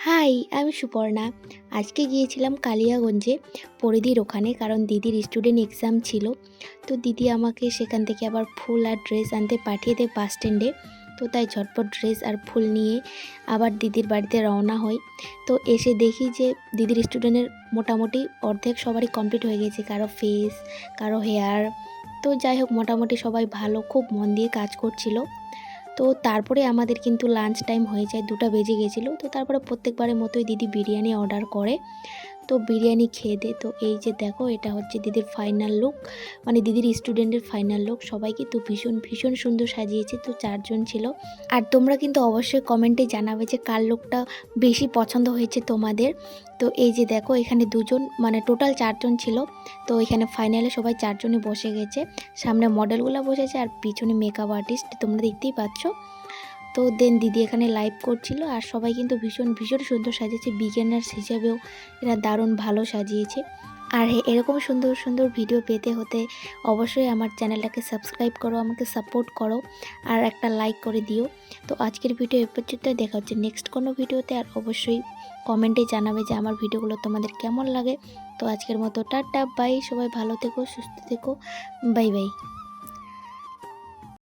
High, আমি সুপর্ণা। আজকে গিয়েছিলাম কালিয়াগঞ্জে পরিধির ওখানে, কারণ দিদির স্টুডেন্ট এক্সাম ছিল। তো দিদি আমাকে সেখান থেকে আবার ফুল আর ড্রেস আনতে পাঠিয়ে দেয় বাস স্ট্যান্ডে। তো তাই ঝটপট ড্রেস আর ফুল নিয়ে আবার দিদির বাড়িতে রওনা হই। তো এসে দেখি যে দিদির স্টুডেন্টের মোটামুটি অর্ধেক সবারই কমপ্লিট হয়ে গেছে, কারো ফেস, কারো হেয়ার। তো যাই হোক, মোটামুটি সবাই ভালো, খুব মন দিয়ে কাজ করছিল। তো তারপরে আমাদের কিন্তু লাঞ্চ টাইম হয়ে যায়, 2টা বেজে গেছিলো। তো তারপরে প্রত্যেকবারের মতোই দিদি বিরিয়ানি অর্ডার করে। তো বিরিয়ানি খেয়ে দে। তো এই যে দেখো, এটা হচ্ছে দিদির ফাইনাল লুক, মানে দিদির স্টুডেন্টের ফাইনাল লুক। সবাই কিন্তু ভীষণ ভীষণ সুন্দর সাজিয়েছে। তো 4জন ছিল। আর তোমরা কিন্তু অবশ্যই কমেন্টে জানাবে যে কার লুকটা বেশি পছন্দ হয়েছে তোমাদের। তো এই যে দেখো, এখানে 2জন, মানে টোটাল 4জন ছিল। তো এখানে ফাইনালে সবাই 4জনই বসে গেছে। সামনে মডেলগুলো বসেছে আর পিছনে মেকআপ আর্টিস্ট তোমরা দেখতেই পাচ্ছ। তো দেন দিদি এখানে লাইভ করছিল, আর সবাই কিন্তু ভীষণ ভীষণ সুন্দর সাজিয়েছে। বিগিনার্স হিসেবেও এরা দারুণ ভালো সাজিয়েছে। আর এরকম সুন্দর সুন্দর ভিডিও পেতে হতে অবশ্যই আমার চ্যানেলটাকে সাবস্ক্রাইব করো, আমাকে সাপোর্ট করো, আর একটা লাইক করে দিও। তো আজকের ভিডিও এ পর্যন্ত, দেখা হচ্ছে নেক্সট কোনো ভিডিওতে। আর অবশ্যই কমেন্টে জানাবে যে আমার ভিডিওগুলো তোমাদের কেমন লাগে। তো আজকের মতো টাটা, বাই। সবাই ভালো থেকো, সুস্থ থেকো, বাই বাই।